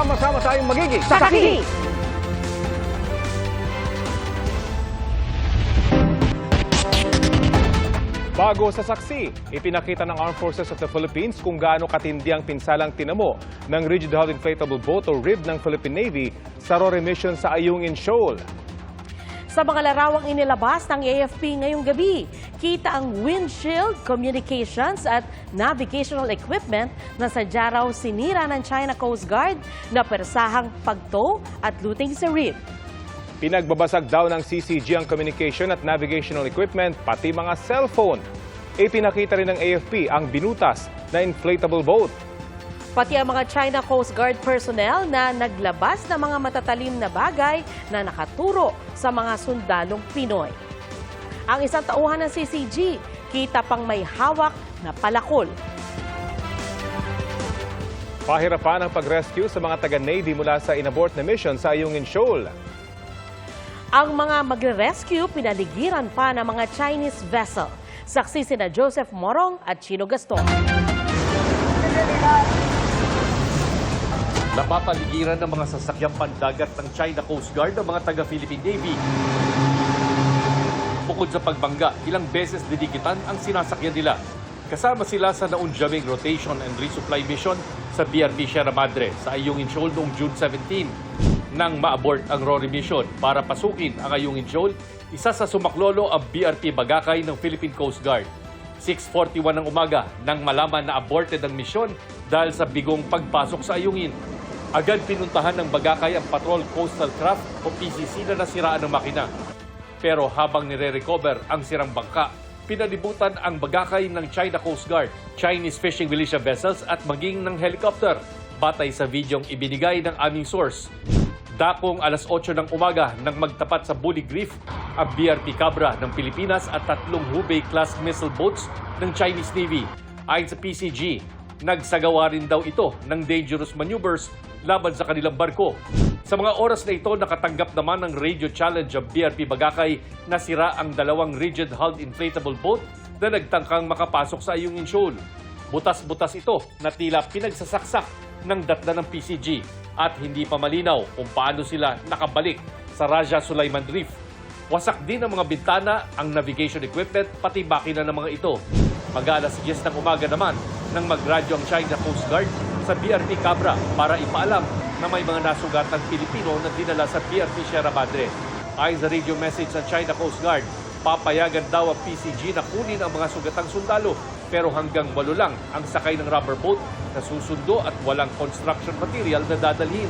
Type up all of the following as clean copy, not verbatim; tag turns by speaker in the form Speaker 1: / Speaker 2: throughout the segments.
Speaker 1: Sama-sama tayong magiging
Speaker 2: Saksi!
Speaker 1: Bago sa saksi, ipinakita ng Armed Forces of the Philippines kung gaano katindi ang pinsalang tinamo ng rigid hull inflatable boat o RIB ng Philippine Navy sa RORE mission sa Ayungin Shoal.
Speaker 2: Sa mga larawang inilabas ng AFP ngayong gabi, kita ang windshield, communications at navigational equipment na sadya raw sinira ng China Coast Guard na persahang pagtow at looting sa RIB.
Speaker 1: Pinagbabasag daw ng CCG ang communication at navigational equipment, pati mga cellphone. Ipinakita rin ng AFP ang binutas na inflatable boat.
Speaker 2: Pati ang mga China Coast Guard personnel na naglabas ng mga matatalim na bagay na nakaturo sa mga sundalong Pinoy. Ang isang tauhan ng CCG, kita pang may hawak na palakol.
Speaker 1: Pahirapan ang pag-rescue sa mga taga-Navy mula sa inabort na mission sa Ayungin Shoal.
Speaker 2: Ang mga magre-rescue pinaligiran pa ng mga Chinese vessel. Saksi sina Joseph Morong at Chino Gaston.
Speaker 3: Napapaligiran ng mga sasakyang pandagat ng China Coast Guard ang mga taga-Philippine Navy. Bukod sa pagbangga, ilang beses dinikitan ang sinasakyan nila. Kasama sila sa naunjaming rotation and resupply mission sa BRP Sierra Madre sa Ayungin Shoal noong June 17. Nang ma-abort ang RORE mission para pasukin ang Ayungin Shoal, isa sa sumaklolo ang BRP Bagakay ng Philippine Coast Guard. 6:41 ng umaga nang malaman na aborted ang misyon dahil sa bigong pagpasok sa Ayungin. Agad pinuntahan ng Bagakay ang Patrol Coastal Craft o PCC na nasiraan ng makina. Pero habang nire-recover ang sirang bangka, pinalibutan ang Bagakay ng China Coast Guard, Chinese fishing militia vessels at maging ng helicopter, batay sa videong ibinigay ng aming source. Dakong alas 8 ng umaga nang magtapat sa Bullig Reef ang BRP Cabra ng Pilipinas at 3 Hubei-class missile boats ng Chinese Navy. Ayon sa PCG, nagsagawa rin daw ito ng dangerous maneuvers laban sa kanilang barko. Sa mga oras na ito, nakatanggap naman ng radio challenge ang BRP Bagakay na sira ang 2 rigid-hulled inflatable boat na nagtangkang makapasok sa Ayungin Shoal. Butas-butas ito na tila pinagsasaksak ng datna ng PCG at hindi pa malinaw kung paano sila nakabalik sa Raja Sulaiman Reef. Wasak din ang mga bintana, ang navigation equipment, pati makina ng mga ito. Mag-alas 10 ng umaga naman nang magradyo ang China Coast Guard sa BRP Cabra para ipaalam na may mga nasugatang Pilipino na dinala sa BRP Sierra Madre. Ayon sa radio message ng China Coast Guard, papayagan daw ang PCG na kunin ang mga sugatang sundalo pero hanggang 8 lang ang sakay ng rubber boat na susundo at walang construction material na dadalhin.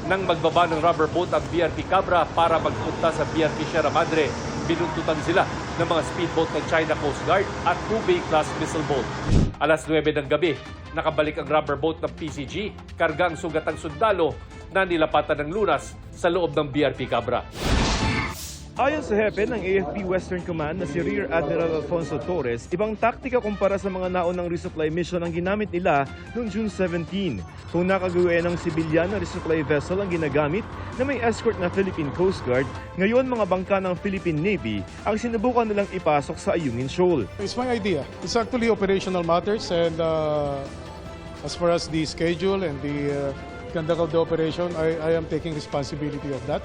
Speaker 3: Nang magbaba ng rubber boat ang BRP Cabra para magpunta sa BRP Sierra Madre, binuntutan sila ng mga speedboat ng China Coast Guard at Hubei-class missile boat. Alas 9 ng gabi, nakabalik ang rubber boat ng PCG, kargang sugatang sundalo na nilapatan ng lunas sa loob ng BRP Cabra.
Speaker 4: Ayon sa hepe ng AFP Western Command na si Rear Admiral Alfonso Torres, ibang taktika kumpara sa mga naunang resupply mission ang ginamit nila noong June 17. Kung nakagawian ng sibilyan na resupply vessel ang ginagamit na may escort na Philippine Coast Guard, ngayon mga bangka ng Philippine Navy ang sinubukan nilang ipasok sa Ayungin Shoal.
Speaker 5: It's my idea. It's actually operational matters and as far as the schedule and the conduct of the operation, I am taking responsibility of that.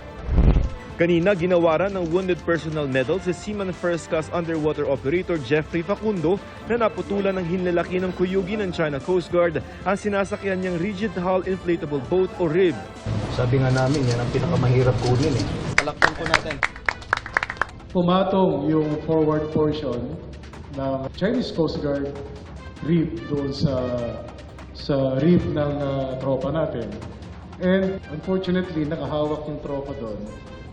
Speaker 4: Kanina, ginawaran ng Wounded Personnel Medal si Seaman First Class Underwater Operator Jeffrey Facundo na naputulan ng hinlalaki ng kuyugi ng China Coast Guard ang sinasakyan niyang rigid hull inflatable boat o RIB.
Speaker 6: Sabi nga namin, yan ang pinakamahirap kunin eh. Palakpan po natin.
Speaker 5: Pumatong yung forward portion ng Chinese Coast Guard reef doon sa reef ng tropa natin. And unfortunately, nakahawak yung tropa doon.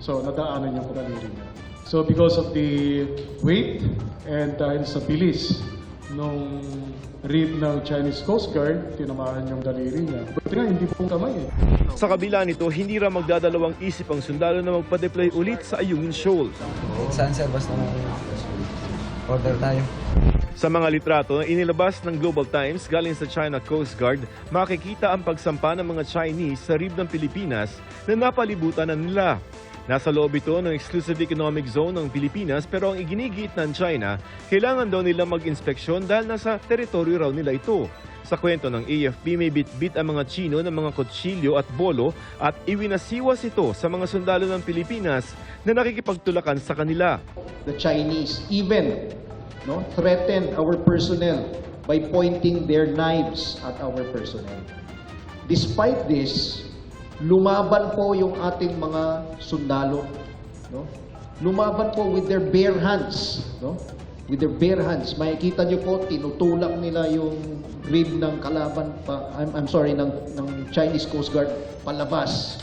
Speaker 5: So, nadaanan yung daliri niya. So, because of the weight and dahil sa bilis nung reef ng Chinese Coast Guard, tinamaan yung daliri niya. Buti nga, hindi pong kamay eh.
Speaker 4: Sa kabila nito, hindi raw magdadalawang isip ang sundalo na magpa-deploy ulit sa Ayungin Shoal.
Speaker 6: Saan sir? Basta order tayo.
Speaker 4: Sa mga litrato na inilabas ng Global Times galing sa China Coast Guard, makikita ang pagsampa ng mga Chinese sa RIB ng Pilipinas na napalibutan na nila. Nasa loob ito ng exclusive economic zone ng Pilipinas pero ang iginigiit ng China, kailangan daw nila mag-inspeksyon dahil nasa teritoryo raw nila ito. Sa kwento ng AFP, may bit-bit ang mga Chino ng mga kutsilyo at bolo at iwinasiwas ito sa mga sundalo ng Pilipinas na nakikipagtulakan sa kanila.
Speaker 7: The Chinese even threaten our personnel by pointing their knives at our personnel. Despite this, lumaban po yung ating mga sundalo. Lumaban po with their bare hands. With their bare hands. Makikita nyo po, tinutulak nila yung rib ng kalaban ng Chinese Coast Guard palabas.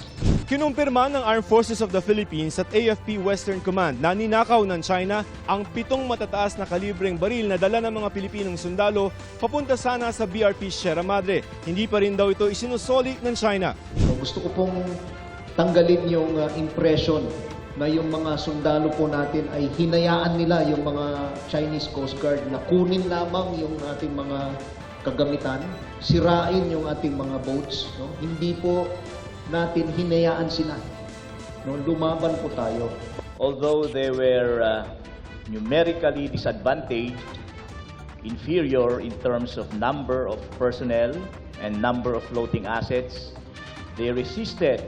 Speaker 4: Kinumpirma ng Armed Forces of the Philippines at AFP Western Command na ninakaw ng China ang 7 matataas na kalibreng baril na dala ng mga Pilipinong sundalo papunta sana sa BRP Sierra Madre. Hindi pa rin daw ito isinusoli ng China.
Speaker 7: So, gusto ko pong tanggalin yung impression na yung mga sundalo po natin ay hinayaan nila yung mga Chinese Coast Guard na kunin lamang yung ating mga kagamitan, sirain yung ating mga boats. Hindi po natin hinayaan sila. Lumaban po tayo.
Speaker 8: Although they were numerically disadvantaged, inferior in terms of number of personnel and number of floating assets, they resisted.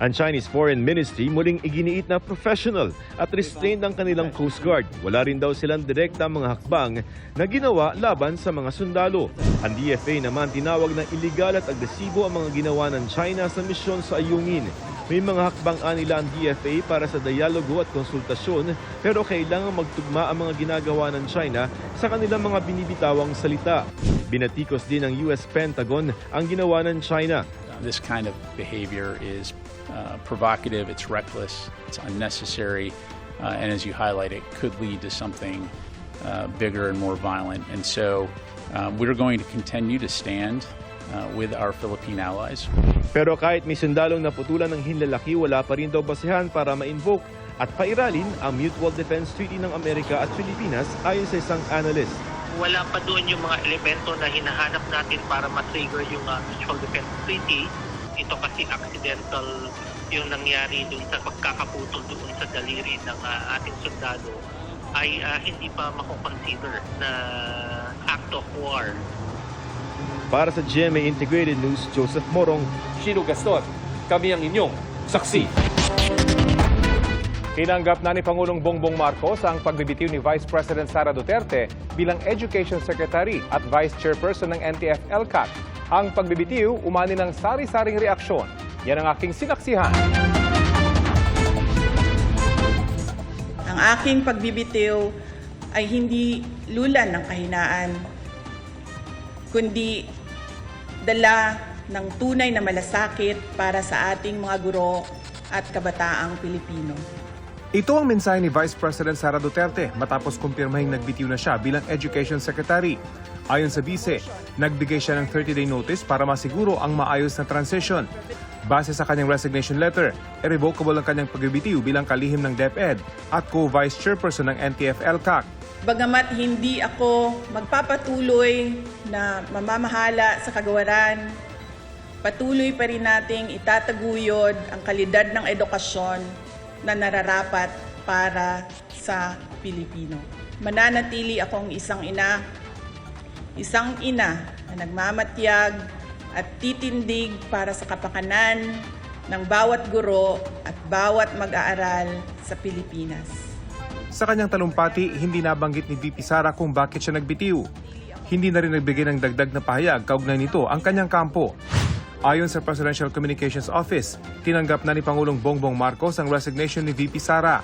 Speaker 4: Ang Chinese Foreign Ministry muling iginiit na professional at restrained ang kanilang Coast Guard. Wala rin daw silang direkta mga hakbang na ginawa laban sa mga sundalo. Ang DFA naman tinawag na iligal at agresibo ang mga ginawa ng China sa misyon sa Ayungin. May mga hakbang nila ang DFA para sa dialogo at konsultasyon pero kailangan magtugma ang mga ginagawa ng China sa kanilang mga binibitawang salita. Binatikos din ng US Pentagon ang ginawa ng China.
Speaker 9: This kind of behavior is provocative, it's reckless, it's unnecessary, and as you highlight, it could lead to something bigger and more violent. And so we're going to continue to stand with our Philippine allies.
Speaker 4: Pero kahit may sundalong naputulan ng hinlalaki, wala pa rin daw basehan para ma-invoke at pairalin ang Mutual Defense Treaty ng Amerika at Pilipinas ayon sa isang analyst.
Speaker 10: Wala pa doon yung mga elemento na hinahanap natin para ma-trigger yung Mutual Defense Treaty. Ito kasi accidental yung nangyari doon sa pagkakaputol doon sa daliri ng ating sundalo ay hindi pa mako-consider na act of war.
Speaker 4: Para sa GMA Integrated News, Joseph Morong.
Speaker 3: Shino Gaston, kami ang inyong saksi.
Speaker 1: Tinanggap na ni Pangulong Bongbong Marcos ang pagbibitiw ni Vice President Sara Duterte bilang Education Secretary at Vice Chairperson ng NTF-ELCAC. Ang pagbibitiw umani ng sari-saring reaksyon. Yan ang aking sinaksihan.
Speaker 11: Ang aking pagbibitiw ay hindi lulan ng kahinaan, kundi dala ng tunay na malasakit para sa ating mga guro at kabataang Pilipino.
Speaker 1: Ito ang mensahe ni Vice President Sara Duterte matapos kumpirmahing nagbitiw na siya bilang Education Secretary. Ayon sa Vice, nagbigay siya ng 30-day notice para masiguro ang maayos na transition. Base sa kanyang resignation letter, irrevocable ang kanyang pagbibitiw bilang kalihim ng DepEd at co-Vice Chairperson ng NTF-ELCAC.
Speaker 11: Bagamat hindi ako magpapatuloy na mamamahala sa kagawaran, patuloy pa rin nating itataguyod ang kalidad ng edukasyon na nararapat para sa Pilipino. Mananatili akong isang ina na nagmamatyag at titindig para sa kapakanan ng bawat guro at bawat mag-aaral sa Pilipinas.
Speaker 1: Sa kanyang talumpati, hindi nabanggit ni VP Sara kung bakit siya nagbitiw. Hindi na rin nagbigay ng dagdag na pahayag kaugnay nito ang kanyang kampo. Ayon sa Presidential Communications Office, tinanggap na ni Pangulong Bongbong Marcos ang resignation ni VP Sara.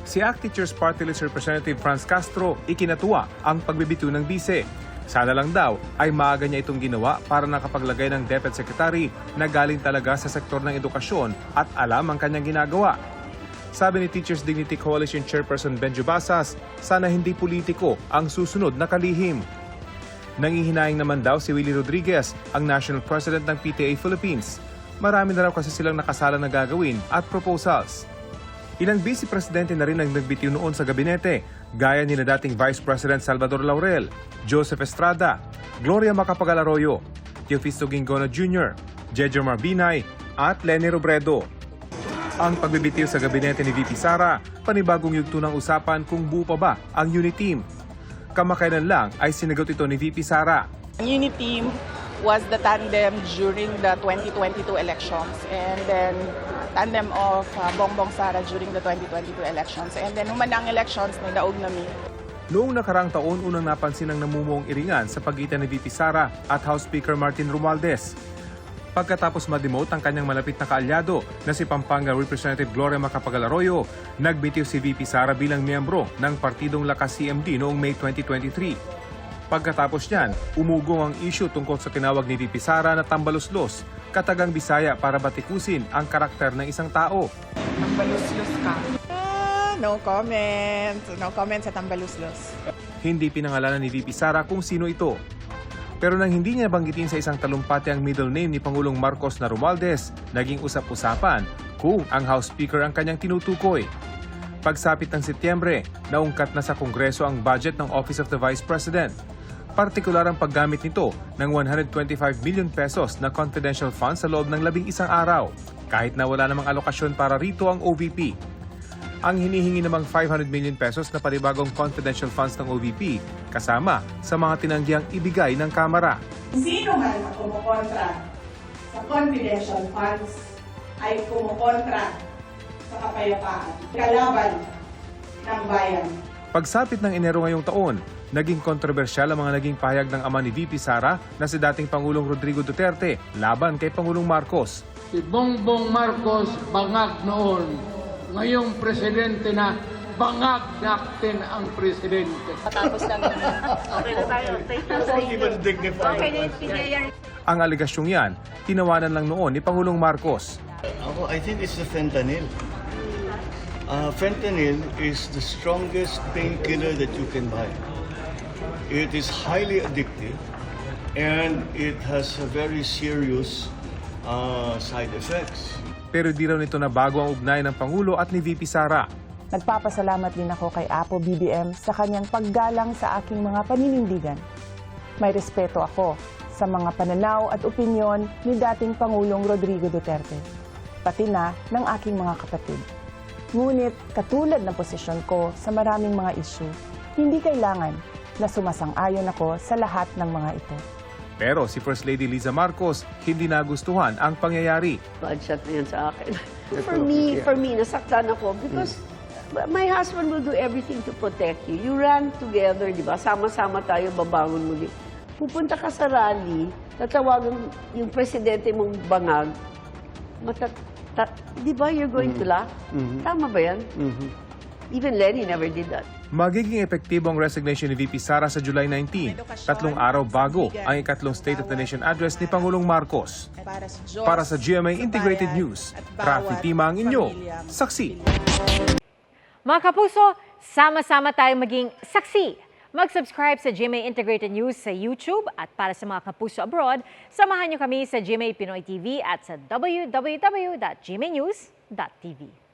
Speaker 1: Si ACT Teachers Party List Representative Franz Castro ikinatuwa ang pagbibitiw ng bise. Sana lang daw ay maaga niya itong ginawa para nakapaglagay ng DepEd Secretary na galing talaga sa sektor ng edukasyon at alam ang kanyang ginagawa. Sabi ni Teachers Dignity Coalition Chairperson Benjo Basas, sana hindi politiko ang susunod na kalihim. Nangihinayang naman daw si Willie Rodriguez, ang National President ng PTA Philippines. Marami na raw kasi silang nakasala na gagawin at proposals. Ilang Vice Presidente na rin ang nagbitiw noon sa gabinete, gaya ni na dating Vice President Salvador Laurel, Joseph Estrada, Gloria Macapagal Arroyo, Teofisto Gingono Jr., Jejo Marbinay at Leni Robredo. Ang pagbibitiw sa gabinete ni VP Sara, panibagong yugto ng usapan kung buo pa ba ang unit team. Kamakailan lang ay sinagot ito ni VP Sara.
Speaker 11: Ang unit team was the tandem during the 2022 elections and then tandem of Bongbong Sara during the 2022 elections. And then humanang elections, nagdaog nami.
Speaker 1: Noong nakaraang taon, unang napansin ang namumuong iringan sa pagitan ni VP Sara at House Speaker Martin Romualdez. Pagkatapos ma-demote ang kanyang malapit na kaalyado na si Pampanga Representative Gloria Macapagal Arroyo, nagbitiw si VP Sara bilang miyembro ng Partidong Lakas CMD noong May 2023. Pagkatapos niyan, umugong ang issue tungkol sa tinawag ni VP Sara na tambaluslos, katagang Bisaya para batikusin ang karakter ng isang tao.
Speaker 11: Tambaluslos ka. No comment. No comment sa tambaluslos.
Speaker 1: Hindi pinangalanan ni VP Sara kung sino ito. Pero nang hindi niya banggitin sa isang talumpati ang middle name ni Pangulong Marcos na Romualdez, naging usap-usapan kung ang House Speaker ang kanyang tinutukoy. Pagsapit ng Setyembre, naungkat na sa Kongreso ang budget ng Office of the Vice President. Partikular ang paggamit nito ng 125 million pesos na confidential funds sa loob ng 11 araw, kahit na wala namang alokasyon para rito ang OVP. Ang hinihingi namang 500 million pesos na panibagong confidential funds ng OVP kasama sa mga tinanggiang ibigay ng Kamara.
Speaker 11: Sino man ang kumukontra sa confidential funds ay kumukontra sa kapayapaan, kalaban ng bayan.
Speaker 1: Pagsapit ng Enero ngayong taon, naging kontrobersyal ang mga naging pahayag ng ama ni VP Sara na si dating Pangulong Rodrigo Duterte laban kay Pangulong Marcos.
Speaker 12: Si Bongbong Marcos bangag noon, ngayong presidente na, bangag natin ang presidente.
Speaker 11: Tapos lang. Okay na tayo.
Speaker 1: Ang aligasyong yan, tinawanan lang noon ni Pangulong Marcos.
Speaker 13: I think it's the fentanyl. Fentanyl is the strongest painkiller that you can buy. It is highly addictive and it has a very serious side effects.
Speaker 1: Pero di raw nito na bago ang ugnay ng Pangulo at ni VP Sara.
Speaker 14: Nagpapasalamat din ako kay Apo BBM sa kanyang paggalang sa aking mga paninindigan. May respeto ako sa mga pananaw at opinyon ni dating Pangulong Rodrigo Duterte, pati na ng aking mga kapatid. Ngunit katulad ng posisyon ko sa maraming mga issue, hindi kailangan na sumasang-ayon ako sa lahat ng mga ito.
Speaker 1: Pero si First Lady Liza Marcos hindi nagustuhan ang pangyayari.
Speaker 15: Bad shot na yan sa akin. For me, nasaktan ako because my husband will do everything to protect you. You ran together, di ba? Sama-sama tayo, babangon muli. Pupunta ka sa rally, tatawagan yung presidente mong bangag, di ba you're going to laugh? Tama ba yan? Even Lenny never did that.
Speaker 1: Magiging epektibo ang resignation ni VP Sara sa July 19, 3 araw bago ang ikatlong State of the Nation address ni Pangulong Marcos. Para sa GMA Integrated News, Rafi Tima ang inyo, saksi.
Speaker 16: Mga kapuso, sama-sama tayong maging saksi. Mag-subscribe sa GMA Integrated News sa YouTube at para sa mga kapuso abroad, samahan niyo kami sa GMA Pinoy TV at sa www.gmanews.tv.